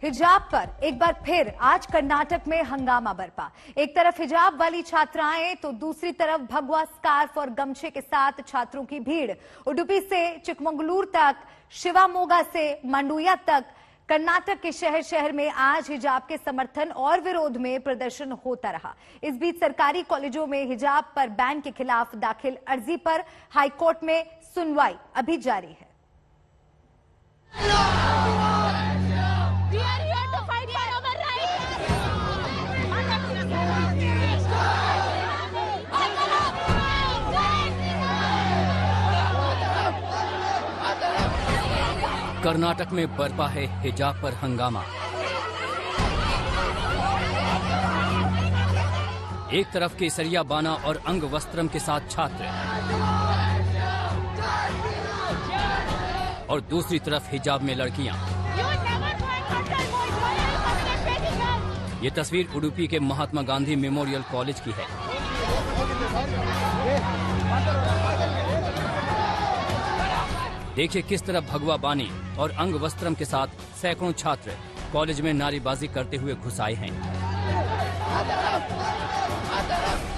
हिजाब पर एक बार फिर आज कर्नाटक में हंगामा बरपा। एक तरफ हिजाब वाली छात्राएं तो दूसरी तरफ भगवा स्कार्फ और गमछे के साथ छात्रों की भीड़। उडुपी से चिकमंगलुरु तक, शिवामोगा से मांडुया तक कर्नाटक के शहर शहर में आज हिजाब के समर्थन और विरोध में प्रदर्शन होता रहा। इस बीच सरकारी कॉलेजों में हिजाब पर बैन के खिलाफ दाखिल अर्जी पर हाईकोर्ट में सुनवाई अभी जारी है। कर्नाटक में बरपा है हिजाब पर हंगामा। एक तरफ केसरिया बाना और अंग वस्त्रम के साथ छात्र और दूसरी तरफ हिजाब में लड़कियां। ये तस्वीर उडुपी के महात्मा गांधी मेमोरियल कॉलेज की है। देखिए किस तरह भगवा बानी और अंग वस्त्रम के साथ सैकड़ों छात्र कॉलेज में नारेबाजी करते हुए घुस आए हैं।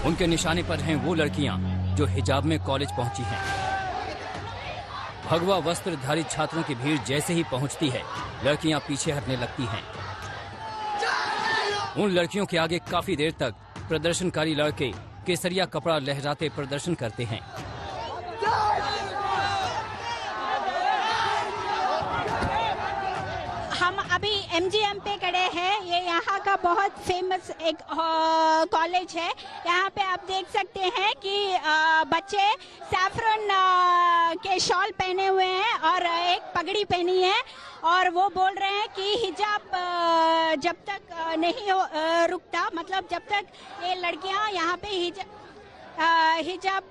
उनके निशाने पर हैं वो लड़कियां जो हिजाब में कॉलेज पहुंची हैं। भगवा वस्त्रधारी छात्रों की भीड़ जैसे ही पहुंचती है, लड़कियां पीछे हटने लगती हैं। उन लड़कियों के आगे काफी देर तक प्रदर्शनकारी लड़के केसरिया कपड़ा लहराते प्रदर्शन करते हैं। हम अभी एमजीएम पे खड़े हैं। ये यहाँ का बहुत फेमस एक कॉलेज है। यहाँ पे आप देख सकते हैं कि बच्चे सैफरन के शॉल पहने हुए हैं और एक पगड़ी पहनी है और वो बोल रहे हैं कि हिजाब जब तक नहीं रुकता, मतलब जब तक ये लड़कियाँ यहाँ पे हिजाब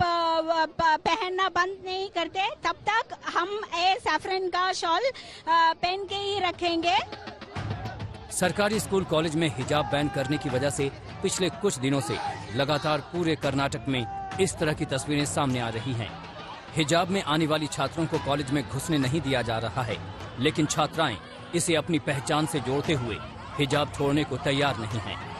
पहनना बंद नहीं करते तब तक हम सैफरन का शॉल पहन के ही रखेंगे। सरकारी स्कूल कॉलेज में हिजाब बैन करने की वजह से पिछले कुछ दिनों से लगातार पूरे कर्नाटक में इस तरह की तस्वीरें सामने आ रही हैं। हिजाब में आने वाली छात्रों को कॉलेज में घुसने नहीं दिया जा रहा है, लेकिन छात्राएं इसे अपनी पहचान से जोड़ते हुए हिजाब छोड़ने को तैयार नहीं हैं।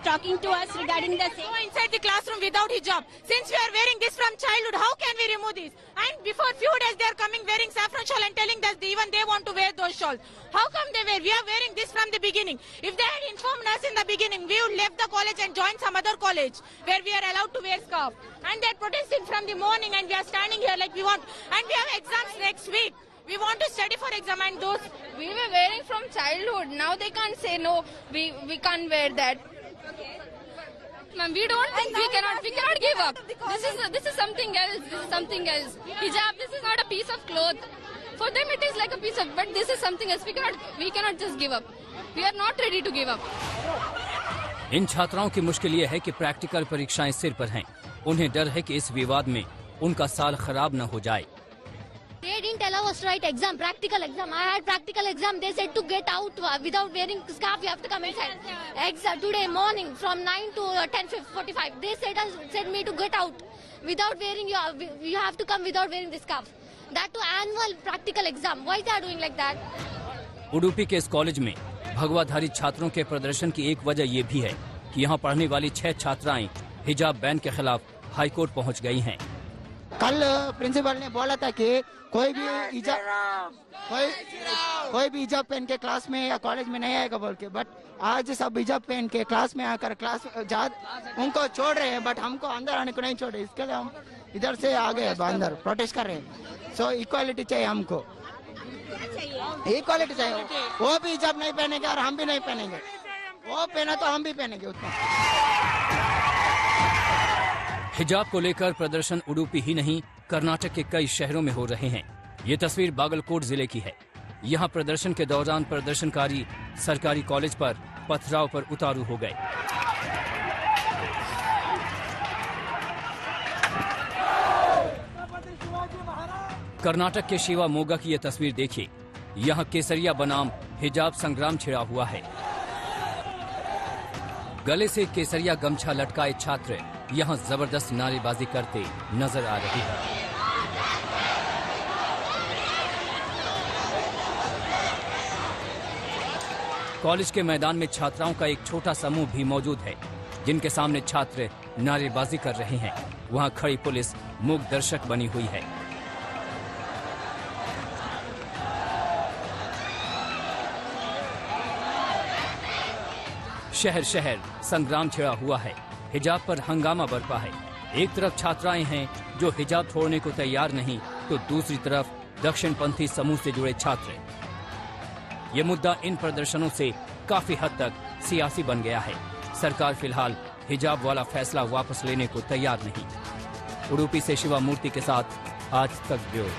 Talking to us regarding the same. Go inside the classroom without hijab. Since we are wearing this from childhood, how can we remove this? And before few days they are coming wearing saffron shawl and telling that even they want to wear those shawls. How come they wear? We are wearing this from the beginning. If they had informed us in the beginning, we would left the college and joined some other college where we are allowed to wear scarf. And they are protesting from the morning and we are standing here like we want. And we have exams next week. We want to study for exam and those we were wearing from childhood. Now they can't say no, we can't wear that. Ma'am, we cannot give up. This is something else. This is something else. Hijab, this is not a piece of cloth. For them it is like a piece of, but this is something else. We cannot just give up. We are not ready to give up. इन छात्राओं की मुश्किल ये है कि practical परीक्षाएं सिर पर हैं। उन्हें डर है कि इस विवाद में उनका साल खराब न हो जाए। They didn't allow us to write exam, practical exam. I had practical exam. They said to get out without wearing scarf. You have to come inside. Today morning from 9 to 10:45. They said me to get out without wearing. You have to come without wearing the scarf. That to annual practical exam. Why they are doing like that? Udupi के इस college में भगवाधारी छात्रों के प्रदर्शन की एक वजह ये भी है कि यहाँ पढ़ने वाली 6 छात्राएं हिजाब बैन के खिलाफ हाईकोर्ट पहुँच गई हैं। कल प्रिंसिपल ने बोला था कि कोई भी हिजाब पहन के क्लास में या कॉलेज में नहीं आएगा बोल के, बट आज सब हिजाब पहन के क्लास में आकर उनको छोड़ रहे हैं, बट हमको अंदर आने को नहीं छोड़ रहे। इसके लिए हम इधर से आ गए, अंदर प्रोटेस्ट कर रहे हैं। सो इक्वालिटी चाहिए हमको, इक्वालिटी चाहिए। वो भी हिजाब नहीं पहनेंगे और हम भी नहीं पहनेंगे। वो पहना तो हम भी पहनेंगे उतना। हिजाब को लेकर प्रदर्शन उडुपी ही नहीं कर्नाटक के कई शहरों में हो रहे हैं। ये तस्वीर बागलकोट जिले की है। यहाँ प्रदर्शन के दौरान प्रदर्शनकारी सरकारी कॉलेज पर पथराव पर उतारू हो गए। कर्नाटक के शिवामोगा की ये तस्वीर देखिए। यहाँ केसरिया बनाम हिजाब संग्राम छिड़ा हुआ है। गले से केसरिया गमछा लटकाए छात्र यहाँ जबरदस्त नारेबाजी करते नजर आ रहे हैं। कॉलेज के मैदान में छात्राओं का एक छोटा समूह भी मौजूद है, जिनके सामने छात्र नारेबाजी कर रहे हैं। वहां खड़ी पुलिस मूक दर्शक बनी हुई है। शहर शहर संग्राम छिड़ा हुआ है। हिजाब पर हंगामा बरपा है। एक तरफ छात्राएं हैं जो हिजाब छोड़ने को तैयार नहीं, तो दूसरी तरफ दक्षिणपंथी समूह से जुड़े छात्र। ये मुद्दा इन प्रदर्शनों से काफी हद तक सियासी बन गया है। सरकार फिलहाल हिजाब वाला फैसला वापस लेने को तैयार नहीं। उडुपी से शिवा मूर्ति के साथ आज तक ब्यूरो।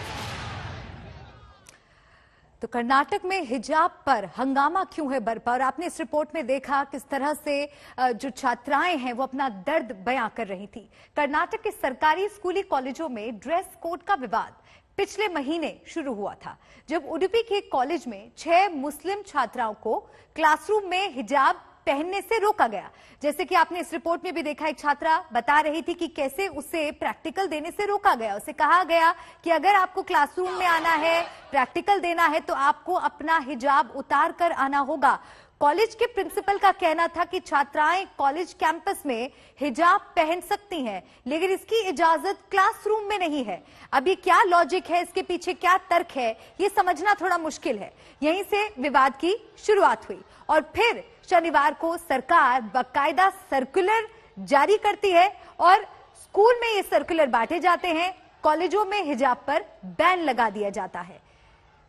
तो कर्नाटक में हिजाब पर हंगामा क्यों है बरपा, और आपने इस रिपोर्ट में देखा किस तरह से जो छात्राएं हैं वो अपना दर्द बयां कर रही थी। कर्नाटक के सरकारी स्कूली कॉलेजों में ड्रेस कोड का विवाद पिछले महीने शुरू हुआ था, जब उडुपी के कॉलेज में 6 मुस्लिम छात्राओं को क्लासरूम में हिजाब पहनने से रोका गया। जैसे कि आपने इस रिपोर्ट में भी देखा, एक छात्रा बता रही थी कि कैसे उसे प्रैक्टिकल देने से रोका गया। उसे कहा गया कि अगर आपको क्लासरूम में आना है, प्रैक्टिकल देना है, तो आपको अपना हिजाब उतार कर आना होगा। कॉलेज के प्रिंसिपल का कहना था कि छात्राएं कॉलेज कैंपस में हिजाब पहन सकती हैं, लेकिन इसकी इजाजत क्लासरूम में नहीं है। अभी क्या लॉजिक है, इसके पीछे क्या तर्क है, ये समझना थोड़ा मुश्किल है। यहीं से विवाद की शुरुआत हुई और फिर शनिवार को सरकार बाकायदा सर्कुलर जारी करती है और स्कूल में ये सर्कुलर बांटे जाते हैं। कॉलेजों में हिजाब पर बैन लगा दिया जाता है।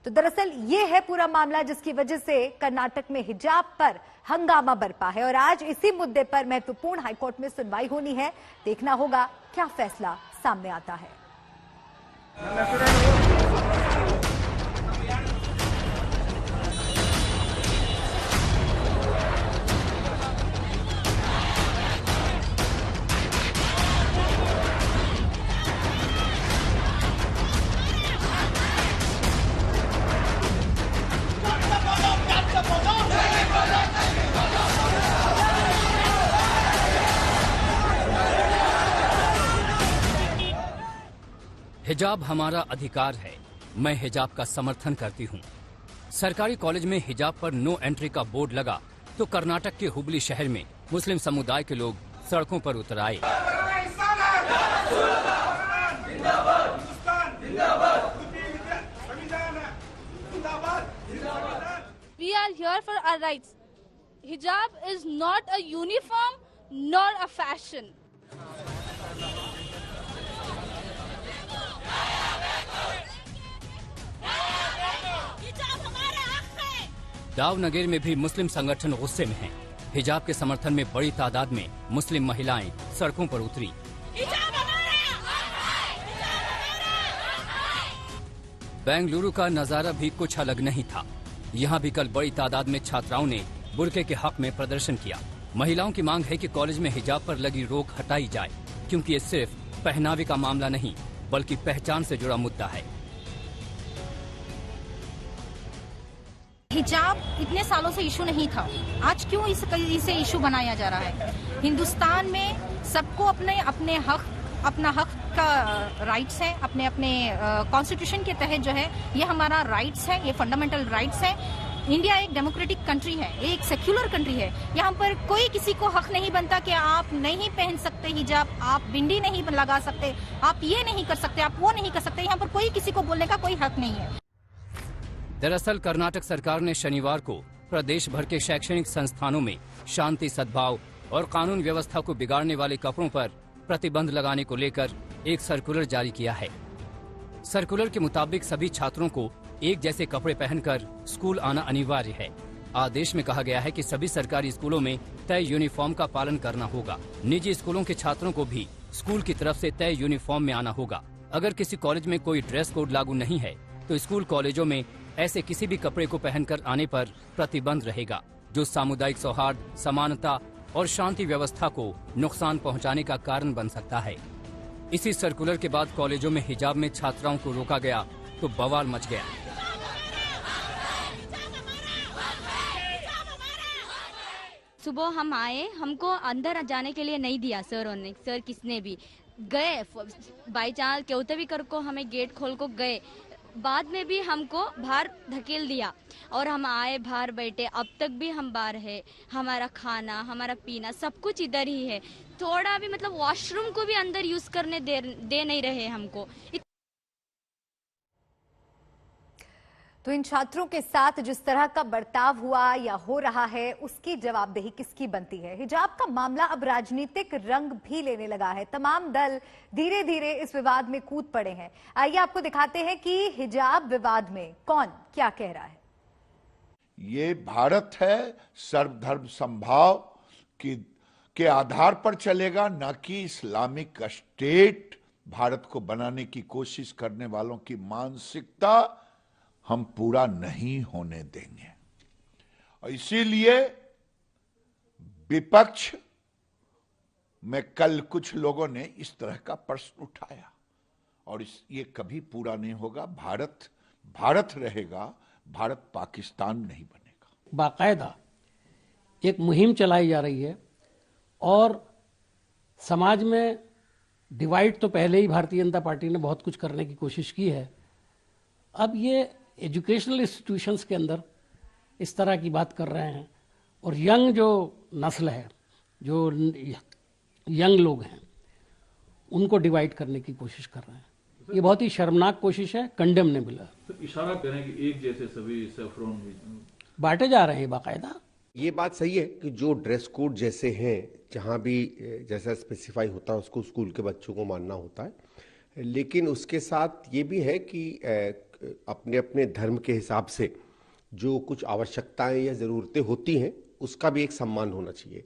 तो दरअसल ये है पूरा मामला जिसकी वजह से कर्नाटक में हिजाब पर हंगामा बरपा है और आज इसी मुद्दे पर महत्वपूर्ण हाईकोर्ट में सुनवाई होनी है। देखना होगा क्या फैसला सामने आता है। हिजाब हमारा अधिकार है। मैं हिजाब का समर्थन करती हूँ। सरकारी कॉलेज में हिजाब पर नो एंट्री का बोर्ड लगा तो कर्नाटक के हुबली शहर में मुस्लिम समुदाय के लोग सड़कों पर उतर आए। We are here for our rights. Hijab is not a uniform nor a fashion. दावनगेर में भी मुस्लिम संगठन गुस्से में हैं। हिजाब के समर्थन में बड़ी तादाद में मुस्लिम महिलाएं सड़कों पर उतरी। बेंगलुरु का नजारा भी कुछ अलग नहीं था। यहाँ भी कल बड़ी तादाद में छात्राओं ने बुर्के के हक में प्रदर्शन किया। महिलाओं की मांग है कि कॉलेज में हिजाब पर लगी रोक हटाई जाए, क्योंकि ये सिर्फ पहनावे का मामला नहीं बल्कि पहचान से जुड़ा मुद्दा है। हिजाब इतने सालों से इशू नहीं था, आज क्यों इसे इशू बनाया जा रहा है? हिंदुस्तान में सबको अपने अपना हक का राइट्स है, अपने कॉन्स्टिट्यूशन के तहत जो है ये हमारा राइट्स है, ये फंडामेंटल राइट्स है। इंडिया एक डेमोक्रेटिक कंट्री है, एक सेक्युलर कंट्री है। यहाँ पर कोई किसी को हक नहीं बनता कि आप नहीं पहन सकते हिजाब, आप बिंदी नहीं लगा सकते, आप ये नहीं कर सकते, आप वो नहीं कर सकते। यहाँ पर कोई किसी को बोलने का कोई हक नहीं है। दरअसल कर्नाटक सरकार ने शनिवार को प्रदेश भर के शैक्षणिक संस्थानों में शांति, सद्भाव और कानून व्यवस्था को बिगाड़ने वाले कपड़ों पर प्रतिबंध लगाने को लेकर एक सर्कुलर जारी किया है। सर्कुलर के मुताबिक सभी छात्रों को एक जैसे कपड़े पहनकर स्कूल आना अनिवार्य है। आदेश में कहा गया है कि सभी सरकारी स्कूलों में तय यूनिफॉर्म का पालन करना होगा। निजी स्कूलों के छात्रों को भी स्कूल की तरफ से तय यूनिफॉर्म में आना होगा। अगर किसी कॉलेज में कोई ड्रेस कोड लागू नहीं है तो स्कूल कॉलेजों में ऐसे किसी भी कपड़े को पहनकर आने पर प्रतिबंध रहेगा, जो सामुदायिक सौहार्द, समानता और शांति व्यवस्था को नुकसान पहुंचाने का कारण बन सकता है। इसी सर्कुलर के बाद कॉलेजों में हिजाब में छात्राओं को रोका गया तो बवाल मच गया। सुबह हम आए, हमको अंदर जाने के लिए नहीं दिया सर किसने भी। गए बाई चांस क्यों भी कर को हमें गेट खोल को गए, बाद में भी हमको बाहर धकेल दिया और हम आए बाहर बैठे। अब तक भी हम बाहर है, हमारा खाना हमारा पीना सब कुछ इधर ही है। थोड़ा भी मतलब वॉशरूम को भी अंदर यूज करने दे नहीं रहे हमको। तो इन छात्रों के साथ जिस तरह का बर्ताव हुआ या हो रहा है, उसकी जवाबदेही किसकी बनती है? हिजाब का मामला अब राजनीतिक रंग भी लेने लगा है। तमाम दल धीरे धीरे इस विवाद में कूद पड़े हैं। आइए आपको दिखाते हैं कि हिजाब विवाद में कौन क्या कह रहा है। ये भारत है, सर्वधर्म समभाव के आधार पर चलेगा, न कि इस्लामिक स्टेट भारत को बनाने की कोशिश करने वालों की मानसिकता हम पूरा नहीं होने देंगे। और इसीलिए विपक्ष में कल कुछ लोगों ने इस तरह का प्रश्न उठाया और ये कभी पूरा नहीं होगा। भारत भारत रहेगा, भारत पाकिस्तान नहीं बनेगा। बाकायदा एक मुहिम चलाई जा रही है और समाज में डिवाइड तो पहले ही भारतीय जनता पार्टी ने बहुत कुछ करने की कोशिश की है। अब ये एजुकेशनल इंस्टीट्यूशंस के अंदर इस तरह की बात कर रहे हैं और यंग जो नस्ल है, जो यंग लोग हैं, उनको डिवाइड करने की कोशिश कर रहे हैं। ये बहुत ही शर्मनाक कोशिश है, कंडेमनेबल है। तो इशारा करें कि एक जैसे सभी सैफरॉन बांटे जा रहे हैं बाकायदा। ये बात सही है कि जो ड्रेस कोड जैसे हैं, जहाँ भी जैसा स्पेसिफाई होता है उसको स्कूल के बच्चों को मानना होता है, लेकिन उसके साथ ये भी है कि अपने अपने धर्म के हिसाब से जो कुछ आवश्यकताएं या ज़रूरतें होती हैं उसका भी एक सम्मान होना चाहिए।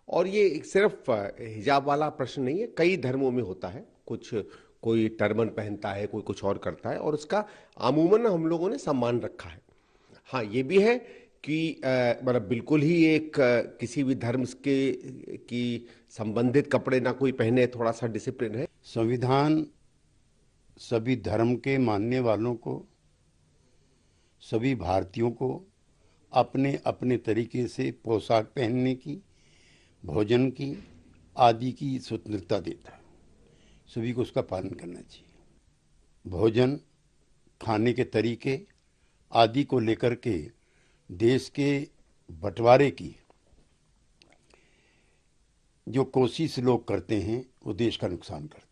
और ये सिर्फ हिजाब वाला प्रश्न नहीं है, कई धर्मों में होता है। कोई टर्बन पहनता है, कोई कुछ और करता है और उसका अमूमन हम लोगों ने सम्मान रखा है। हाँ, ये भी है कि मतलब बिल्कुल ही एक किसी भी धर्म की संबंधित कपड़े ना कोई पहने, थोड़ा सा डिसिप्लिन है। संविधान सभी धर्म के मानने वालों को, सभी भारतीयों को अपने अपने तरीके से पोशाक पहनने की, भोजन की आदि की स्वतंत्रता देता है। सभी को उसका पालन करना चाहिए। भोजन, खाने के तरीके आदि को लेकर के देश के बंटवारे की जो कोशिश लोग करते हैं वो देश का नुकसान करते हैं।